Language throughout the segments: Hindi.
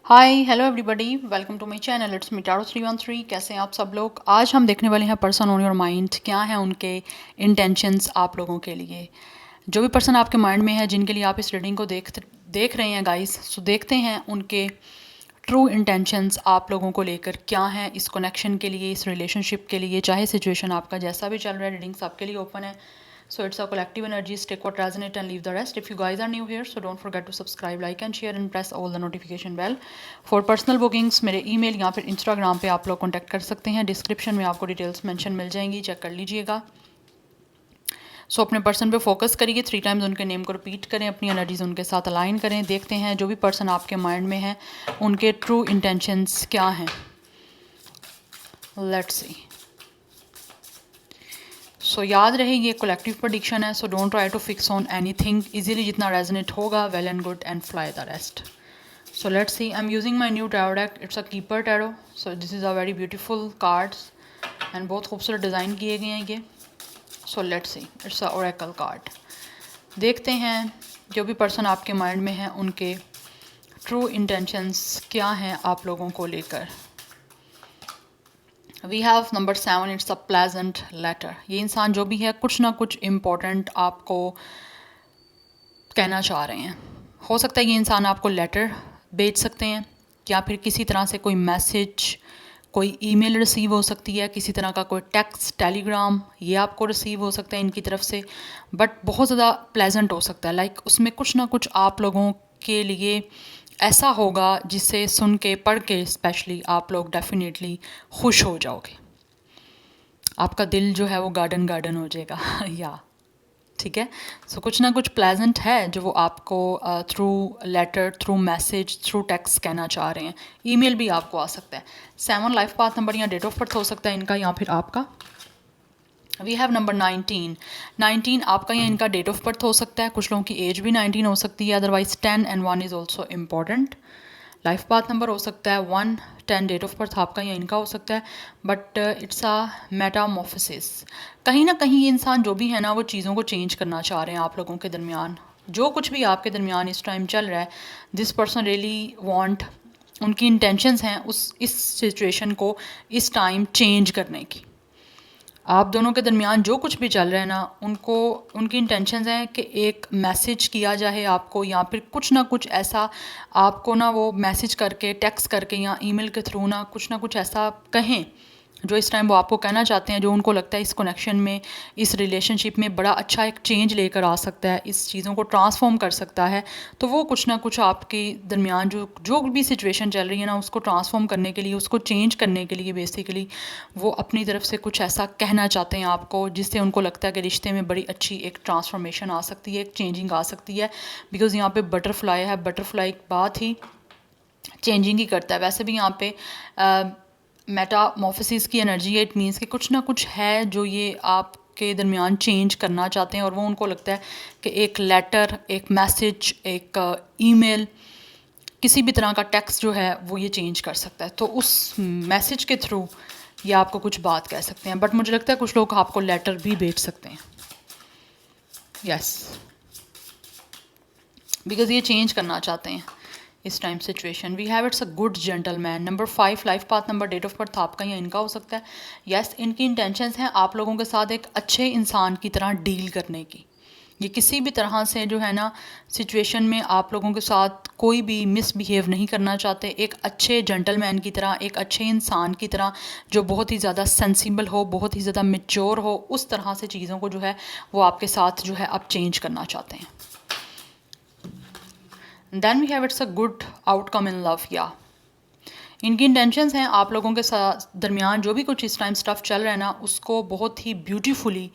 Hi hello everybody, welcome to my channel. It's me tarot 313। कैसे हैं आप सब लोग। आज हम देखने वाले हैं पर्सन ऑन योर माइंड, क्या हैं उनके इंटेंशंस आप लोगों के लिए। जो भी पर्सन आपके माइंड में है, जिनके लिए आप इस रीडिंग को देख रहे हैं गाइस, सो देखते हैं उनके ट्रू इंटेंशंस आप लोगों को लेकर क्या हैं इस कनेक्शन के लिए, इस रिलेशनशिप के लिए। चाहे सिचुएशन आपका जैसा भी चल रहा है, रीडिंग्स आपके लिए ओपन है। So it's a collective energy. Take what resonate and leave the rest. If you guys are new here, so don't forget to subscribe, like and share and press all the notification bell. For personal bookings मेरे email या फिर Instagram पे आप लोग contact कर सकते हैं। Description में आपको details mention मिल जाएंगी, चेक कर लीजिएगा। सो अपने पर्सन पे फोकस करिए, 3 टाइम्स उनके नेम को रिपीट करें, अपनी एनर्जीज उनके साथ अलाइन करें। देखते हैं जो भी पर्सन आपके माइंड में है उनके ट्रू इंटेंशंस क्या हैं। Let's see. सो याद रहे ये कलेक्टिव प्रेडिक्शन है, so don't try to fix on anything. Easily जितना रेजोनेट होगा, well and good, and fly the rest. So let's see. I am using my new tarot deck. It's a keeper tarot. So this is a very beautiful cards and बहुत खूबसूरत डिज़ाइन किए गए हैं ये। So let's see. It's a oracle card. देखते हैं जो भी पर्सन आपके माइंड में है उनके ट्रू इंटेंशंस क्या हैं आप लोगों को लेकर। We have number 7। It's a pleasant letter. ये इंसान जो भी है कुछ ना कुछ इम्पोर्टेंट आपको कहना चाह रहे हैं। हो सकता है ये इंसान आपको लेटर भेज सकते हैं, या फिर किसी तरह से कोई मैसेज, कोई ईमेल रिसीव हो सकती है, किसी तरह का कोई टेक्स्ट, टेलीग्राम, ये आपको रिसीव हो सकता है इनकी तरफ से। बट बहुत ज़्यादा प्लेजेंट हो सकता है, लाइक उसमें कुछ ना कुछ आप लोगों के लिए ऐसा होगा जिसे सुन के, पढ़ के स्पेशली आप लोग डेफिनेटली खुश हो जाओगे। आपका दिल जो है वो गार्डन गार्डन हो जाएगा या ठीक है। सो कुछ ना कुछ प्लेजेंट है जो वो आपको through letter, through message, through text कहना चाह रहे हैं। ईमेल भी आपको आ सकता है। 7 लाइफ पाथ नंबर या डेट ऑफ बर्थ हो सकता है इनका, या फिर आपका। We have number 19। 19 आपका या इनका डेट ऑफ बर्थ हो सकता है। कुछ लोगों की एज भी 19 हो सकती है। Otherwise 10 and 1 is also important. Life path number हो सकता है 1, 10 डेट ऑफ बर्थ आपका या इनका हो सकता है। But it's a Metamorphosis. कहीं ना कहीं ये इंसान जो भी है ना, वो चीज़ों को चेंज करना चाह रहे हैं आप लोगों के दरमियान। जो कुछ भी आपके दरमियान इस टाइम चल रहा है, दिस पर्सन रियली वांट, उनकी इंटेंशंस हैं इस सिचुएशन को इस टाइम चेंज करने की। आप दोनों के दरमियान जो कुछ भी चल रहा है ना, उनको, उनकी इंटेंशंस हैं कि एक मैसेज किया जाए आपको, या फिर कुछ ना कुछ ऐसा आपको ना वो मैसेज करके, टेक्स्ट करके या ईमेल के थ्रू ना कुछ ऐसा कहें जो इस टाइम वो आपको कहना चाहते हैं, जो उनको लगता है इस कनेक्शन में, इस रिलेशनशिप में बड़ा अच्छा एक चेंज लेकर आ सकता है, इस चीज़ों को ट्रांसफॉर्म कर सकता है। तो वो कुछ ना कुछ आपके दरमियान जो भी सिचुएशन चल रही है ना, उसको ट्रांसफॉर्म करने के लिए, उसको चेंज करने के लिए बेसिकली वो अपनी तरफ से कुछ ऐसा कहना चाहते हैं आपको, जिससे उनको लगता है कि रिश्ते में बड़ी अच्छी एक ट्रांसफॉर्मेशन आ सकती है, एक चेंजिंग आ सकती है। बिकॉज़ यहाँ पे बटरफ्लाई है, बटरफ्लाई एक बात ही चेंजिंग ही करता है। वैसे भी यहाँ पे मेटामॉर्फोसिस की एनर्जी है। इट मीन्स कि कुछ ना कुछ है जो ये आपके दरमियान चेंज करना चाहते हैं, और वो उनको लगता है कि एक लेटर, एक मैसेज, एक ईमेल, किसी भी तरह का टेक्स्ट जो है वो ये चेंज कर सकता है। तो उस मैसेज के थ्रू ये आपको कुछ बात कह सकते हैं। बट मुझे लगता है कुछ लोग आपको लेटर भी भेज सकते हैं। यस, बिकॉज ये चेंज करना चाहते हैं इस time situation. We have it's a good gentleman. Number 5 life path number, date of birth आपका या इनका हो सकता है। यस, इनकी इंटेंशंस हैं आप लोगों के साथ एक अच्छे इंसान की तरह डील करने की। ये किसी भी तरह से जो है ना सिचुएशन में आप लोगों के साथ कोई भी मिसबिहेव नहीं करना चाहते। एक अच्छे जेंटलमैन की तरह, एक अच्छे इंसान की तरह, जो बहुत ही ज़्यादा सेंसिबल हो, बहुत ही ज़्यादा मेच्योर हो, उस तरह से चीज़ों को जो है वो आपके साथ जो है आप चेंज करना चाहते हैं। Then we have it's a good outcome in love. या इनकी इंटेंशंस हैं आप लोगों के साथ दरमियान जो भी कुछ इस टाइम स्टफ़ चल रहा है ना, उसको बहुत ही ब्यूटीफुली,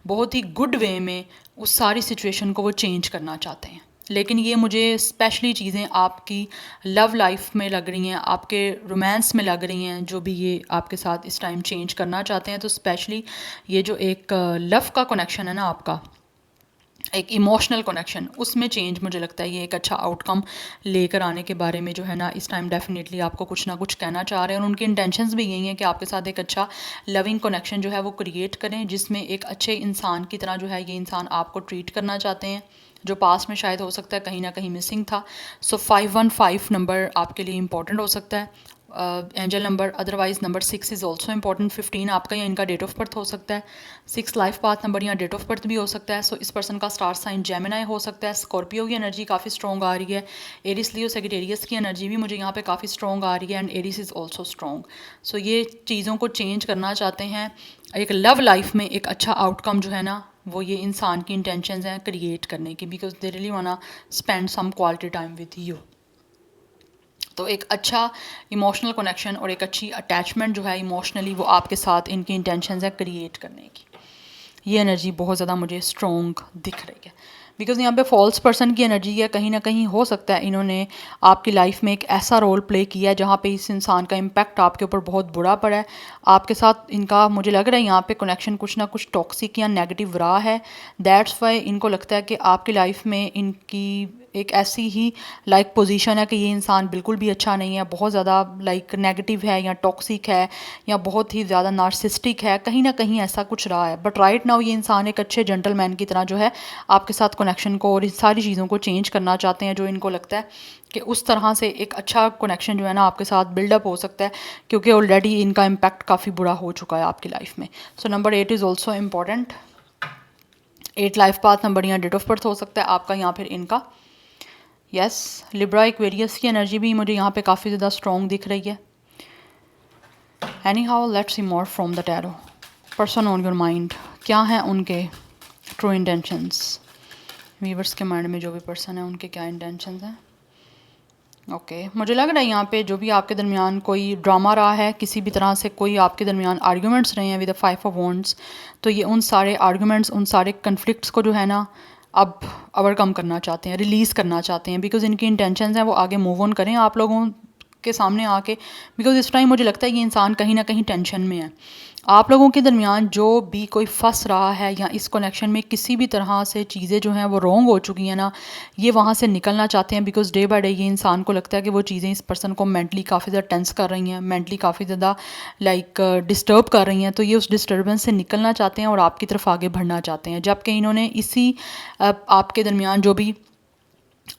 बहुत ही गुड वे में उस सारी सिचुएशन को वो चेंज करना चाहते हैं। लेकिन ये मुझे स्पेशली चीज़ें आपकी लव लाइफ में लग रही हैं, आपके रोमांस में लग रही हैं, जो भी ये आपके साथ इस टाइम चेंज करना चाहते हैं। तो स्पेशली ये जो एक लव का कनेक्शन है ना आपका, एक इमोशनल कनेक्शन, उसमें चेंज मुझे लगता है ये एक अच्छा आउटकम लेकर आने के बारे में जो है ना इस टाइम डेफिनेटली आपको कुछ ना कुछ कहना चाह रहे हैं। और उनकी इंटेंशंस भी यही हैं कि आपके साथ एक अच्छा लविंग कनेक्शन जो है वो क्रिएट करें, जिसमें एक अच्छे इंसान की तरह जो है ये इंसान आपको ट्रीट करना चाहते हैं। जो पास में शायद हो सकता है कहीं ना कहीं मिसिंग था। सो 515 नंबर आपके लिए इंपॉर्टेंट हो सकता है, angel number. Otherwise number 6 is also important. 15 आपका या इनका डेट ऑफ बर्थ हो सकता है। 6 लाइफ पाथ नंबर या डेट ऑफ बर्थ भी हो सकता है। सो इस पर्सन का स्टार साइन जेमिनाई हो सकता है। स्कॉर्पियो की एनर्जी काफ़ी स्ट्रॉन्ग आ रही है। एरिस लियो सेजिटेरियस की एनर्जी भी मुझे यहाँ पे काफ़ी स्ट्रॉन्ग आ रही है, and Aries is also strong. So ये चीज़ों को चेंज करना चाहते हैं। एक लव लाइफ में एक अच्छा आउटकम जो है ना, वो ये इंसान की इंटेंशंस हैं क्रिएट करने की, because they really wanna spend some quality time with you. तो एक अच्छा इमोशनल कनेक्शन और एक अच्छी अटैचमेंट जो है इमोशनली, वो आपके साथ इनकी इंटेंशंस है क्रिएट करने की। ये एनर्जी बहुत ज़्यादा मुझे स्ट्रॉन्ग दिख रही है, बिकॉज यहाँ पे फॉल्स पर्सन की एनर्जी है। कहीं ना कहीं हो सकता है इन्होंने आपकी लाइफ में एक ऐसा रोल प्ले किया है जहाँ पे इस इंसान का इम्पैक्ट आपके ऊपर बहुत बुरा पड़ा है। आपके साथ इनका मुझे लग रहा है यहाँ पे कनेक्शन कुछ ना कुछ टॉक्सिक या नेगेटिव रहा है। दैट्स वाई इनको लगता है कि आपकी लाइफ में इनकी एक ऐसी ही पोजीशन है कि ये इंसान बिल्कुल भी अच्छा नहीं है, बहुत ज़्यादा नेगेटिव है या टॉक्सिक है या बहुत ही ज़्यादा नार्सिस्टिक है, कहीं ना कहीं ऐसा कुछ रहा है। बट राइट नाउ ये इंसान एक अच्छे जेंटलमैन की तरह जो है आपके साथ कनेक्शन को और इस सारी चीज़ों को चेंज करना चाहते हैं, जो इनको लगता है कि उस तरह से एक अच्छा कनेक्शन जो है ना आपके साथ बिल्डअप हो सकता है, क्योंकि ऑलरेडी इनका इम्पैक्ट काफ़ी बुरा हो चुका है आपकी लाइफ में। So number 8 is also important. 8 life path number या डेट ऑफ बर्थ हो सकता है आपका या फिर इनका। यस, लिब्रा एक्वेरियस की एनर्जी भी मुझे यहाँ पे काफ़ी ज़्यादा स्ट्रॉन्ग दिख रही है। Any how let's see more from the tarot. Person on your mind, क्या है उनके ट्रू इंटेंशंस। व्यूअर्स के माइंड में जो भी पर्सन है उनके क्या इंटेंशंस हैं। ओके, मुझे लग रहा है यहाँ पे जो भी आपके दरमियान कोई ड्रामा रहा है, किसी भी तरह से कोई आपके दरमियान आर्ग्यूमेंट्स रहे हैं विद द 5 ऑफ वॉन्ड्स, तो ये उन सारे आर्ग्यूमेंट्स, उन सारे कन्फ्लिक्ट्स को जो है ना अब ओवरकम करना चाहते हैं, रिलीज़ करना चाहते हैं, बिकॉज इनकी इंटेंशंस हैं वो आगे मूव ऑन करें आप लोगों के सामने आके। बिकॉज इस टाइम मुझे लगता है ये इंसान कहीं ना कहीं टेंशन में है। आप लोगों के दरमियान जो भी कोई फंस रहा है या इस कनेक्शन में किसी भी तरह से चीज़ें जो हैं वो रॉन्ग हो चुकी हैं ना, ये वहाँ से निकलना चाहते हैं। बिकॉज डे बाय डे ये इंसान को लगता है कि वो चीज़ें इस पर्सन को मेंटली काफ़ी ज़्यादा टेंस कर रही हैं, मेंटली काफ़ी ज़्यादा डिस्टर्ब कर रही हैं। तो ये उस डिस्टर्बेंस से निकलना चाहते हैं और आपकी तरफ आगे बढ़ना चाहते हैं। जबकि इन्होंने इसी आपके दरमियान जो भी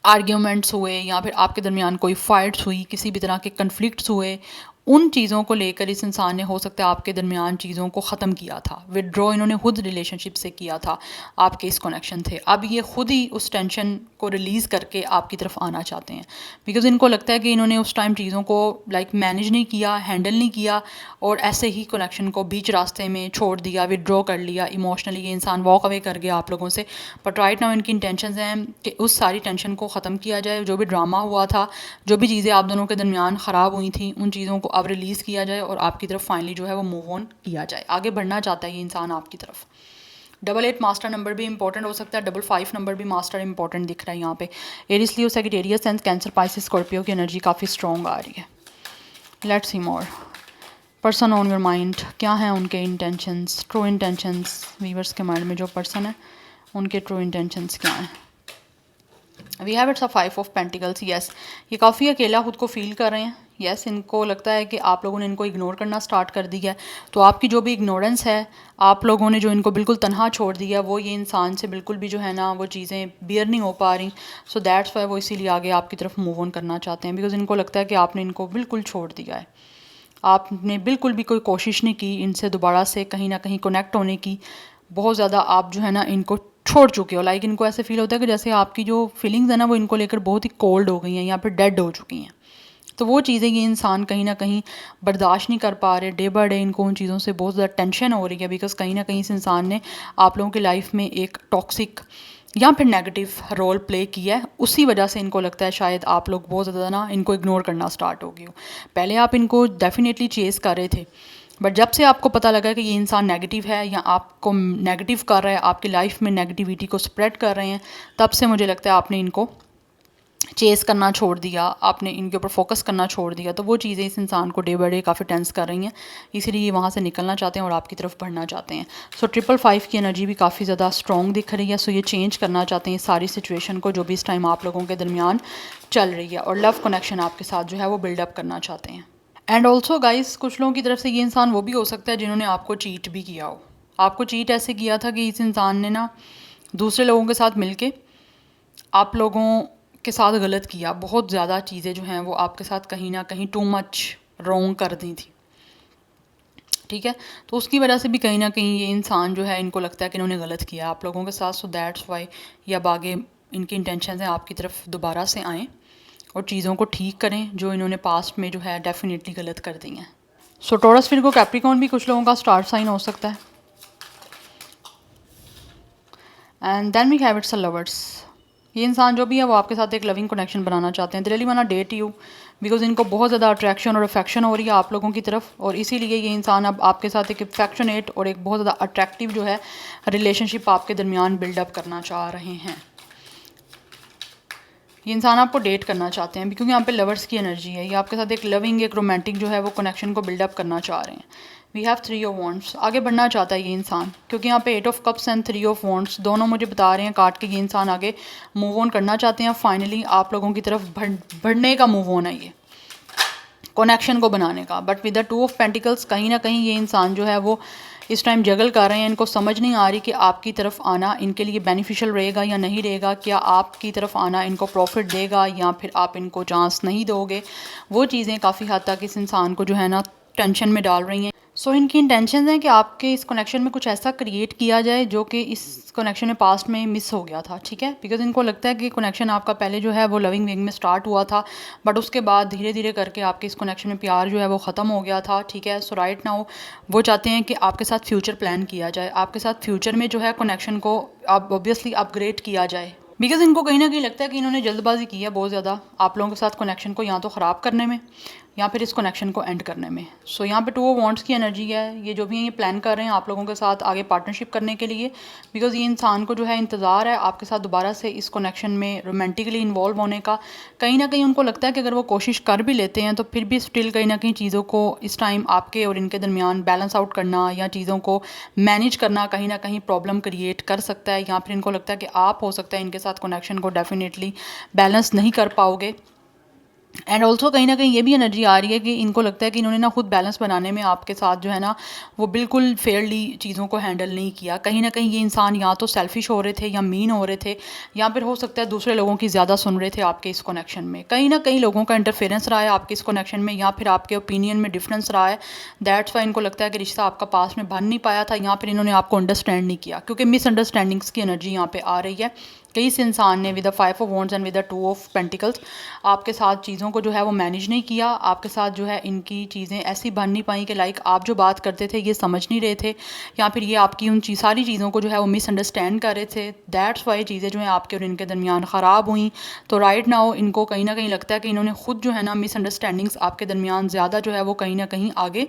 आर्ग्यूमेंट्स हुए या फिर आपके दरमियान कोई फाइट्स हुई, किसी भी तरह के कन्फ्लिक्ट्स हुए, उन चीज़ों को लेकर इस इंसान ने हो सकता है आपके दरमियान चीज़ों को ख़त्म किया था। विदड्रॉ इन्होंने खुद रिलेशनशिप से किया था, आपके इस कनेक्शन थे। अब ये खुद ही उस टेंशन को रिलीज़ करके आपकी तरफ आना चाहते हैं, बिकॉज इनको लगता है कि इन्होंने उस टाइम चीज़ों को मैनेज नहीं किया, हैंडल नहीं किया, और ऐसे ही कनेक्शन को बीच रास्ते में छोड़ दिया, विदड्रॉ कर लिया इमोशनली। ये इंसान वॉक अवे कर गया आप लोगों से। बट राइट नाउ इनकी इंटेंशंस हैं कि उस सारी टेंशन को ख़त्म किया जाए। जो भी ड्रामा हुआ था, जो भी चीज़ें आप दोनों के दरमियान ख़राब हुई थी, उन चीज़ों को अब रिलीज़ किया जाए और आपकी तरफ फाइनली जो है वो मूव ऑन किया जाए। आगे बढ़ना चाहता है ये इंसान आपकी तरफ। 88 मास्टर नंबर भी इंपॉर्टेंट हो सकता है। 55 नंबर भी मास्टर इंपॉर्टेंट दिख रहा है यहाँ पे। Aries Leo Sagittarius and Cancer Pisces Scorpio की एनर्जी काफ़ी स्ट्रॉन्ग आ रही है। Let's see more. Person on your mind, क्या है उनके इंटेंशंस, ट्रू इंटेंशंस। व्यूअर्स के माइंड में जो पर्सन है उनके ट्रू इंटेंशंस क्या हैं। We have it's a 5 of pentacles. Yes, ये काफ़ी अकेला खुद को फील कर रहे हैं। यस, इनको लगता है कि आप लोगों ने इनको इग्नोर करना स्टार्ट कर दिया है। तो आपकी जो भी इग्नोरेंस है, आप लोगों ने जो इनको बिल्कुल तनहा छोड़ दिया, वो ये इंसान से बिल्कुल भी जो है ना वो चीज़ें बियर नहीं हो पा रही। सो दैट्स वाई वो इसीलिए आगे आपकी तरफ मूव ऑन करना चाहते हैं, बिकॉज इनको लगता है कि आपने इनको बिल्कुल छोड़ दिया है। आपने बिल्कुल भी कोई कोशिश नहीं की इनसे दोबारा से कहीं ना कहीं कनेक्ट होने की। बहुत ज़्यादा आप जो है ना इनको छोड़ चुके हो। इनको ऐसे फील होता है कि जैसे आपकी जो फीलिंग्स है ना वो इनको लेकर बहुत ही कोल्ड हो गई हैं या फिर डेड हो चुकी हैं। तो वो चीज़ें ये इंसान कहीं ना कहीं बर्दाश्त नहीं कर पा रहे। डे बाय डे इनको उन चीज़ों से बहुत ज़्यादा टेंशन हो रही है, बिकॉज कहीं ना कहीं इस इंसान ने आप लोगों की लाइफ में एक टॉक्सिक या फिर नेगेटिव रोल प्ले किया है। उसी वजह से इनको लगता है शायद आप लोग बहुत ज़्यादा ना इनको इग्नोर करना स्टार्ट हो गए हो। पहले आप इनको डेफिनेटली चेस कर रहे थे, बट जब से आपको पता लगा कि ये इंसान नेगेटिव है या आपको नेगेटिव कर रहा है, आपकी लाइफ में नेगेटिविटी को स्प्रेड कर रहे हैं, तब से मुझे लगता है आपने इनको चेस करना छोड़ दिया, आपने इनके ऊपर फोकस करना छोड़ दिया। तो वो चीज़ें इस इंसान को डे बाय डे काफ़ी टेंस कर रही हैं, इसीलिए ये वहाँ से निकलना चाहते हैं और आपकी तरफ बढ़ना चाहते हैं। सो 555 की एनर्जी भी काफ़ी ज़्यादा स्ट्रॉन्ग दिख रही है। सो ये चेंज करना चाहते हैं सारी सिचुएशन को जो भी इस टाइम आप लोगों के दरमियान चल रही है, और लव कनेक्शन आपके साथ जो है वो बिल्डअप करना चाहते हैं। एंड ऑल्सो गाइस, कुछ लोगों की तरफ से ये इंसान वो भी हो सकता है जिन्होंने आपको चीट भी किया हो। आपको चीट ऐसे किया था कि इस इंसान ने ना दूसरे लोगों के साथ मिलके आप लोगों के साथ गलत किया, बहुत ज़्यादा चीज़ें जो हैं वो आपके साथ कहीं ना कहीं टू मच रॉन्ग कर दी थी, ठीक है। तो उसकी वजह से भी कहीं ना कहीं ये इंसान जो है इनको लगता है कि इन्होंने गलत किया आप लोगों के साथ। सो दैट्स वाई ये अब आगे इनकी इंटेंशन है आपकी तरफ दोबारा से आएँ और चीज़ों को ठीक करें जो इन्होंने पास्ट में जो है डेफिनेटली गलत कर दी हैं। सो टॉरस फिर को कैप्रिकॉर्न भी कुछ लोगों का स्टार साइन हो सकता है। And then we have it's a lovers. ये इंसान जो भी है वो आपके साथ एक लविंग कनेक्शन बनाना चाहते हैं। They really want to date you because इनको बहुत ज़्यादा अट्रैक्शन और अफेक्शन हो रही है आप लोगों की तरफ, और इसीलिए ये इंसान अब आपके साथ एक अफेक्शनेट और एक बहुत ज़्यादा अट्रैक्टिव जो है रिलेशनशिप आपके दरमियान बिल्डअप करना चाह रहे हैं। ये इंसान आपको डेट करना चाहते हैं क्योंकि यहाँ पे लवर्स की एनर्जी है। ये आपके साथ एक लविंग एक रोमांटिक जो है वो कनेक्शन को बिल्डअप करना चाह रहे हैं। वी हैव 3 ऑफ वॉन्ट्स, आगे बढ़ना चाहता है ये इंसान क्योंकि यहाँ पे 8 of cups and 3 of wants दोनों मुझे बता रहे हैं काट के ये इंसान आगे मूव ऑन करना चाहते हैं। फाइनली आप लोगों की तरफ बढ़ने का मूव ऑन है ये कनेक्शन को बनाने का। But with the 2 of pentacles कहीं ना कहीं ये इंसान जो है वो इस टाइम जगल कर रहे हैं। इनको समझ नहीं आ रही कि आपकी तरफ आना इनके लिए बेनिफिशियल रहेगा या नहीं रहेगा, क्या आपकी तरफ आना इनको प्रॉफिट देगा या फिर आप इनको चांस नहीं दोगे। वो चीज़ें काफ़ी हद तक इस इंसान को जो है ना टेंशन में डाल रही हैं। सो इनकी इंटेंशन है कि आपके इस कनेक्शन में कुछ ऐसा क्रिएट किया जाए जो कि इस कनेक्शन में पास्ट में मिस हो गया था, ठीक है। बिकॉज इनको लगता है कि कनेक्शन आपका पहले जो है वो लविंग विंग में स्टार्ट हुआ था, बट उसके बाद धीरे धीरे करके आपके इस कनेक्शन में प्यार जो है वो ख़त्म हो गया था, ठीक है। सो राइट नाउ वो चाहते हैं कि आपके साथ फ्यूचर प्लान किया जाए, आपके साथ फ्यूचर में जो है कनेक्शन को अब ऑब्वियसली अपग्रेड किया जाए। बिकॉज इनको कहीं ना कहीं लगता है कि इन्होंने जल्दबाजी की है बहुत ज़्यादा आप लोगों के साथ कनेक्शन को या तो ख़राब करने में या फिर इस कनेक्शन को एंड करने में। सो यहाँ पे 2 ऑफ वॉन्ट्स की एनर्जी है। ये जो भी है ये प्लान कर रहे हैं आप लोगों के साथ आगे पार्टनरशिप करने के लिए, बिकॉज ये इंसान को जो है इंतज़ार है आपके साथ दोबारा से इस कनेक्शन में रोमांटिकली इन्वॉल्व होने का। कहीं ना कहीं उनको लगता है कि अगर वो कोशिश कर भी लेते हैं तो फिर भी स्टिल कहीं ना कहीं चीज़ों को इस टाइम आपके और इनके दरमियान बैलेंस आउट करना या चीज़ों को मैनेज करना कहीं ना कहीं प्रॉब्लम क्रिएट कर सकता है, या फिर इनको लगता है कि आप हो सकता है इनके साथ कनेक्शन को डेफिनेटली बैलेंस नहीं कर पाओगे। एंड ऑल्सो कहीं ना कहीं ये भी एनर्जी आ रही है कि इनको लगता है कि इन्होंने ना खुद बैलेंस बनाने में आपके साथ जो है ना वो बिल्कुल फेयरली चीज़ों को हैंडल नहीं किया। कहीं ना कहीं ये इंसान या तो सेल्फिश हो रहे थे या मीन हो रहे थे, या फिर हो सकता है दूसरे लोगों की ज़्यादा सुन रहे थे आपके इस कनेक्शन में। कहीं ना कहीं लोगों का इंटरफेरेंस रहा है आपके इस कनेक्शन में, या फिर आपके ओपिनियन में डिफरेंस रहा है। दैट्स वाई इनको लगता है कि रिश्ता आपका पास में बन नहीं पाया था, या फिर इन्होंने आपको अंडरस्टैंड नहीं किया क्योंकि मिसअंडरस्टैंडिंग्स की एनर्जी यहाँ पे आ रही है कि इस इंसान ने with the 5 of wands and with the 2 of pentacles आपके साथ चीज़ों को जो है वो मैनेज नहीं किया। आपके साथ जो है इनकी चीज़ें ऐसी बन नहीं पाई कि लाइक आप जो बात करते थे ये समझ नहीं रहे थे, या फिर ये आपकी उन सारी चीज़ों को जो है वो मिसअंडरस्टैंड कर रहे थे। दैट्स वाई चीज़ें जो है आपके और इनके दरमियान ख़राब हुई। तो राइट नाउ इनको कहीं ना कहीं लगता है कि इन्होंने खुद जो है ना मिसअंडरस्टैंडिंग्स आपके दरमियान ज़्यादा जो है वो कहीं ना कहीं आगे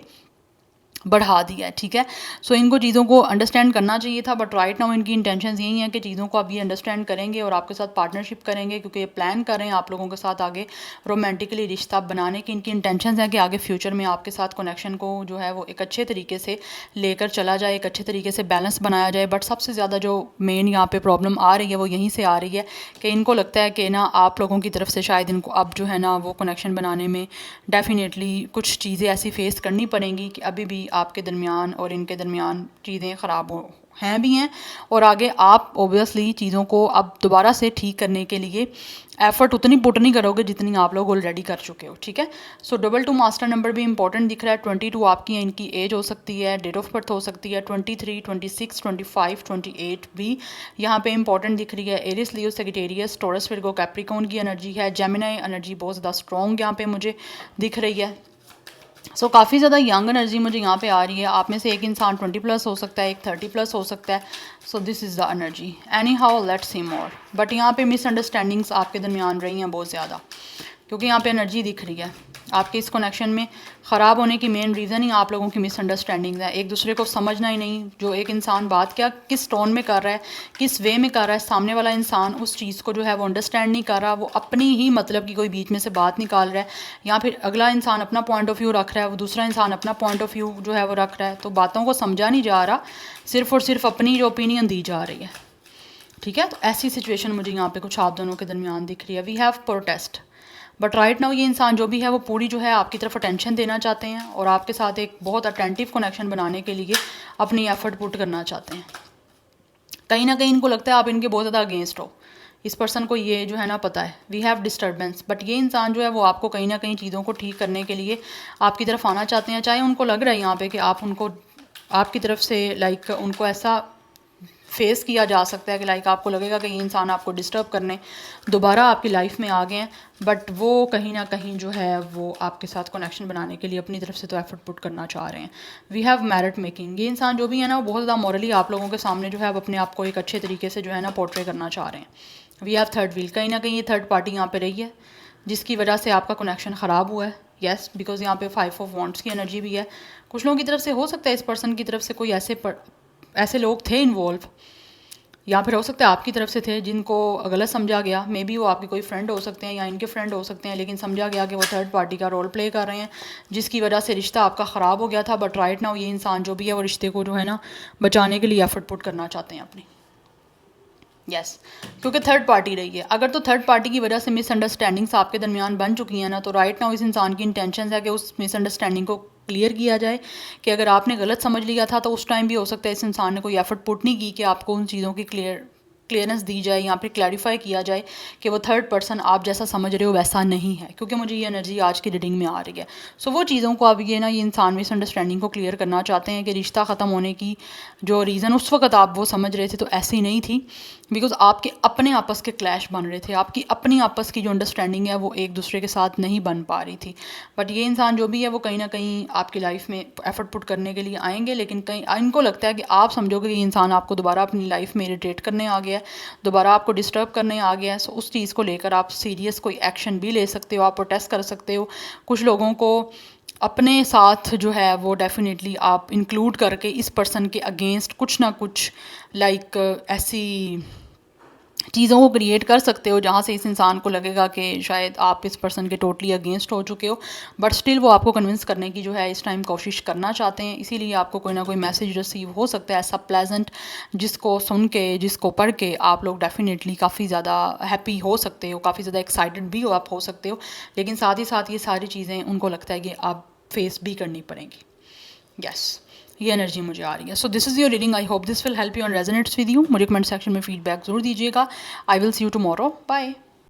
बढ़ा दिया है, ठीक है। सो इनको चीज़ों को अंडरस्टैंड करना चाहिए था, बट राइट नाउ इनकी इंटेंशंस यही हैं कि चीज़ों को अब ये अंडरस्टैंड करेंगे और आपके साथ पार्टनरशिप करेंगे क्योंकि ये प्लान कर रहे हैं आप लोगों के साथ आगे रोमांटिकली रिश्ता बनाने की। इनकी इंटेंशंस हैं कि आगे फ्यूचर में आपके साथ कनेक्शन को जो है वो एक अच्छे तरीके से लेकर चला जाए, एक अच्छे तरीके से बैलेंस बनाया जाए। बट सबसे ज़्यादा जो मेन यहाँ पे प्रॉब्लम आ रही है वो यहीं से आ रही है कि इनको लगता है कि ना आप लोगों की तरफ से शायद इनको अब जो है ना वो कनेक्शन बनाने में डेफिनेटली कुछ चीज़ें ऐसी फेस करनी पड़ेंगी कि अभी भी आपके दरमियान और इनके दरमियान चीज़ें ख़राब हो हैं भी हैं, और आगे आप ओबियसली चीज़ों को अब दोबारा से ठीक करने के लिए एफर्ट उतनी पुट नहीं करोगे जितनी आप लोग ऑलरेडी कर चुके हो, ठीक है। सो 2 मास्टर नंबर भी इंपॉर्टेंट दिख रहा है। 22 आपकी इनकी एज हो सकती है, डेट ऑफ बर्थ हो सकती है। 23, 26, 25, 28 भी यहाँ पे इंपॉर्टेंट दिख रही है। Aries, Leo, Sagittarius, taurus, Virgo, Capricorn की एनर्जी है। जेमिनी एनर्जी बहुत ज़्यादा स्ट्रॉन्ग यहाँ पे मुझे दिख रही है। सो काफ़ी ज़्यादा यंग एनर्जी मुझे यहाँ पे आ रही है। आप में से एक इंसान 20+ हो सकता है, एक 30+ हो सकता है। So this is the energy. Any how let's see more. But यहाँ पे मिसअंडरस्टैंडिंग्स आपके दरमियान रही हैं बहुत ज़्यादा, क्योंकि यहाँ पे एनर्जी दिख रही है आपके इस कनेक्शन में ख़राब होने की मेन रीज़न ही आप लोगों की मिसअंडरस्टैंडिंग है। एक दूसरे को समझना ही नहीं। जो एक इंसान बात क्या किस टोन में कर रहा है, किस वे में कर रहा है, सामने वाला इंसान उस चीज़ को जो है वो अंडरस्टैंड नहीं कर रहा। वो अपनी ही मतलब की कोई बीच में से बात निकाल रहा है, या फिर अगला इंसान अपना पॉइंट ऑफ व्यू रख रहा है, वो दूसरा इंसान अपना पॉइंट ऑफ व्यू जो है वो रख रहा है। तो बातों को समझा नहीं जा रहा, सिर्फ और सिर्फ अपनी जो ओपिनियन दी जा रही है, ठीक है। तो ऐसी सिचुएशन मुझे यहाँ पे कुछ आप दोनों के दरमियान दिख रही है। We have protest. But right now ये इंसान जो भी है वो पूरी जो है आपकी तरफ अटेंशन देना चाहते हैं और आपके साथ एक बहुत अटेंटिव कनेक्शन बनाने के लिए अपनी एफर्ट पुट करना चाहते हैं। कहीं ना कहीं इनको लगता है आप इनके बहुत ज़्यादा अगेंस्ट हो, इस पर्सन को ये जो है ना पता है, वी हैव डिस्टर्बेंस, बट ये इंसान जो है वो आपको कहीं ना कहीं चीज़ों को ठीक करने के लिए आपकी तरफ आना चाहते हैं। चाहे उनको लग रहा है यहाँ पे कि आप उनको आपकी तरफ से लाइक उनको ऐसा फेस किया जा सकता है कि लाइक आपको लगेगा कि ये इंसान आपको डिस्टर्ब करने दोबारा आपकी लाइफ में आ गए हैं, बट वो कहीं ना कहीं जो है वो आपके साथ कनेक्शन बनाने के लिए अपनी तरफ से तो एफर्ट पुट करना चाह रहे हैं। वी हैव मैरिट मेकिंग, ये इंसान जो भी है ना वो बहुत ज़्यादा मॉरली आप लोगों के सामने जो है अब अपने आप को एक अच्छे तरीके से जो है ना पोर्ट्रे करना चाह रहे हैं। वी हैव थर्ड व्हील, कहीं ना कहीं ये थर्ड पार्टी यहाँ पे रही है जिसकी वजह से आपका कनेक्शन ख़राब हुआ है। येस, बिकॉज यहाँ पे 5 ऑफ वॉन्ट्स की एनर्जी भी है। कुछ लोगों की तरफ से हो सकता है इस पर्सन की तरफ से कोई ऐसे लोग थे इन्वॉल्व, या फिर हो सकता है आपकी तरफ से थे जिनको गलत समझा गया। मे बी वो आपके कोई फ्रेंड हो सकते हैं या इनके फ्रेंड हो सकते हैं, लेकिन समझा गया कि वो थर्ड पार्टी का रोल प्ले कर रहे हैं जिसकी वजह से रिश्ता आपका ख़राब हो गया था। बट राइट नाउ ये इंसान जो भी है वो रिश्ते को जो है ना बचाने के लिए एफर्ट पुट करना चाहते हैं अपनी। यस, क्योंकि थर्ड पार्टी रही है। अगर तो थर्ड पार्टी की वजह से मिसअंडरस्टैंडिंग्स आपके दरमियान बन चुकी हैं ना, तो राइट नाउ इस इंसान की इंटेंशन है कि उस मिसअंडरस्टैंडिंग को क्लियर किया जाए। कि अगर आपने गलत समझ लिया था तो उस टाइम भी हो सकता है इस इंसान ने कोई एफर्ट पुट नहीं की कि आपको उन चीज़ों की क्लियरेंस दी जाए, यहाँ पे क्लैरिफाई किया जाए कि वो थर्ड पर्सन आप जैसा समझ रहे हो वैसा नहीं है। क्योंकि मुझे ये एनर्जी आज की रीडिंग में आ रही है। सो वो चीज़ों को अब ये इंसान मिसअंडरस्टैंडिंग को क्लियर करना चाहते हैं कि रिश्ता ख़त्म होने की जो रीज़न उस वक्त आप वो समझ रहे थे तो ऐसी नहीं थी, बिकॉज आपके अपने आपस के क्लैश बन रहे थे, आपकी अपनी आपस की जो अंडरस्टैंडिंग है वो एक दूसरे के साथ नहीं बन पा रही थी। बट ये इंसान जो भी है वो कहीं ना कहीं आपकी लाइफ में एफर्ट पुट करने के लिए आएंगे, लेकिन कहीं इनको लगता है कि आप समझोगे कि ये इंसान आपको दोबारा अपनी लाइफ में इरिटेट करने आ गया है, दोबारा आपको डिस्टर्ब करने आ गया है। सो उस चीज़ को लेकर आप सीरियस कोई एक्शन भी ले सकते हो, आप प्रोटेस्ट कर सकते हो। कुछ लोगों को अपने साथ जो है वो डेफिनेटली आप इंक्लूड करके इस पर्सन के अगेंस्ट कुछ ना कुछ लाइक ऐसी चीज़ों को क्रिएट कर सकते हो जहाँ से इस इंसान को लगेगा कि शायद आप इस पर्सन के टोटली अगेंस्ट हो चुके हो, बट स्टिल वो आपको कन्विंस करने की जो है इस टाइम कोशिश करना चाहते हैं। इसीलिए आपको कोई ना कोई मैसेज रिसीव हो सकता है ऐसा प्लेजेंट, जिसको सुन के जिसको पढ़ के आप लोग डेफिनेटली काफ़ी ज़्यादा हैप्पी हो सकते हो, काफ़ी ज़्यादा एक्साइटेड भी आप हो सकते हो। लेकिन साथ ही साथ ये सारी चीज़ें उनको लगता है कि आप फेस भी करनी पड़ेंगी। यस, ये एनर्जी मुझे आ रही है। So this is your reading, I hope this will help you and resonates with you. मुझे कमेंट सेक्शन में फीडबैक ज़रूर दीजिएगा। I will see you tomorrow, bye.